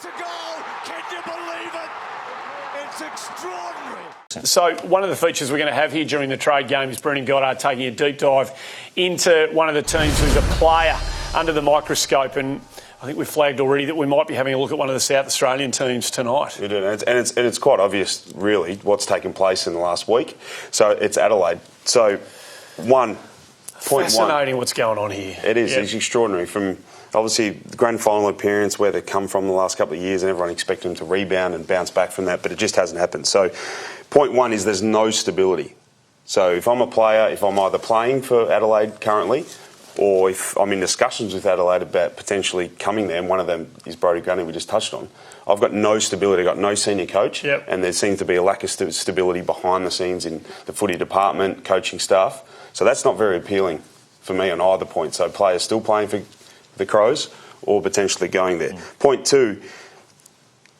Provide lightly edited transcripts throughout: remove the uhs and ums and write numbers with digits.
It's a goal! Can you believe it? It's extraordinary. So one of the features we're going to have here during the trade game is Brendan Goddard taking a deep dive into one of the teams who's a player under the microscope, and I think we've flagged already that we might be having a look at one of the South Australian teams tonight. We do, and it's quite obvious, really, what's taken place in the last week. So it's Adelaide. So Fascinating what's going on here. It is. Yep. It's extraordinary. From obviously the grand final appearance where they've come from the last couple of years, and everyone expected them to rebound and bounce back from that, but it just hasn't happened. So point one is there's no stability. So if I'm a player, if I'm either playing for Adelaide currently, or if I'm in discussions with Adelaide about potentially coming there, and one of them is Brodie Grundy, we just touched on, I've got no stability. I've got no senior coach, and there seems to be a lack of stability behind the scenes in the footy department, coaching staff. So that's not very appealing for me on either point. So players still playing for the Crows or potentially going there. Point two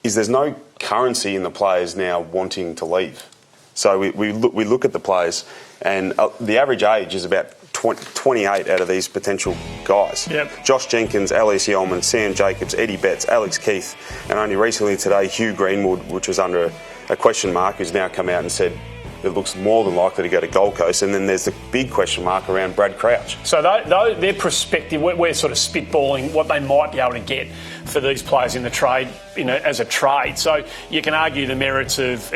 is there's no currency in the players now wanting to leave. So we look at the players, and the average age is about 28 out of these potential guys. Yep. Josh Jenkins, Alice Yeoman, Sam Jacobs, Eddie Betts, Alex Keith, and only recently today Hugh Greenwood, which was under a question mark, has now come out and said it looks more than likely to go to Gold Coast. And then there's the big question mark around Brad Crouch. So their perspective, we're sort of spitballing what they might be able to get for these players in the trade, as a trade. So you can argue the merits of,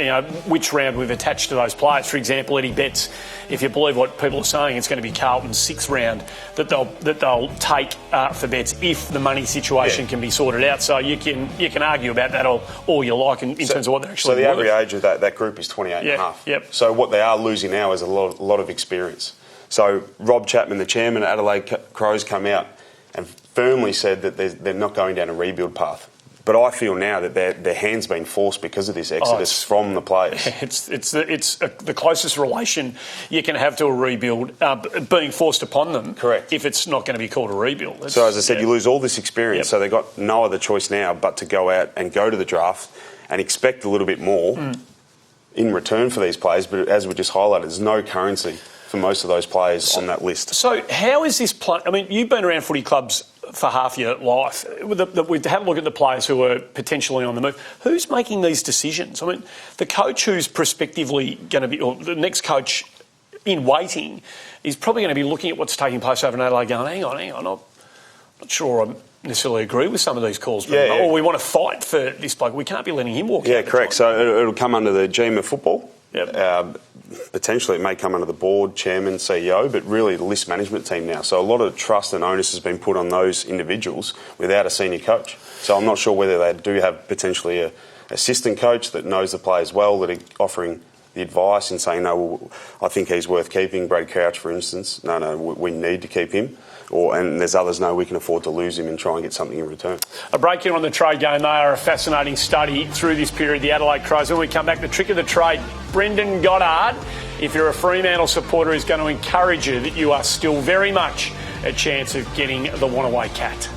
which round we've attached to those players. For example, Eddie Betts, if you believe what people are saying, it's going to be Carlton's sixth round that they'll take for Betts if the money situation can be sorted out. So you can argue about that all you like in terms of what they're actually worth. So the average age of that group is 28 and a half. Yep. So what they are losing now is a lot of experience. So Rob Chapman, the chairman at Adelaide Crows, come out and firmly said that they're not going down a rebuild path. But I feel now that their hand's been forced because of this exodus from the players. It's the closest relation you can have to a rebuild being forced upon them. Correct. If it's not going to be called a rebuild. So as I said, you lose all this experience. So they've got no other choice now but to go out and go to the draft and expect a little bit more in return for these players. But as we just highlighted, there's no currency for most of those players on that list. So how is this play? I mean, you've been around footy clubs for half your life. We've had a look at the players who are potentially on the move. Who's making these decisions? I mean, the coach who's prospectively going to be, or the next coach in waiting, is probably going to be looking at what's taking place over in Adelaide going, hang on, I'm not sure I necessarily agree with some of these calls. Or we want to fight for this bloke. We can't be letting him walk out. Yeah, correct. So it'll come under the GM of football. Yep. Potentially it may come under the board, chairman, CEO, but really the list management team now. So a lot of trust and onus has been put on those individuals without a senior coach. So I'm not sure whether they do have potentially an assistant coach that knows the players well, that are offering the advice and saying, no, well, I think he's worth keeping. Brad Crouch, for instance, no, we need to keep him. And there's others, no, we can afford to lose him and try and get something in return. A break here on the trade game. They are a fascinating study through this period, the Adelaide Crows. When we come back, the trick of the trade, Brendan Goddard, if you're a Fremantle supporter, is going to encourage you that you are still very much a chance of getting the one-away cat.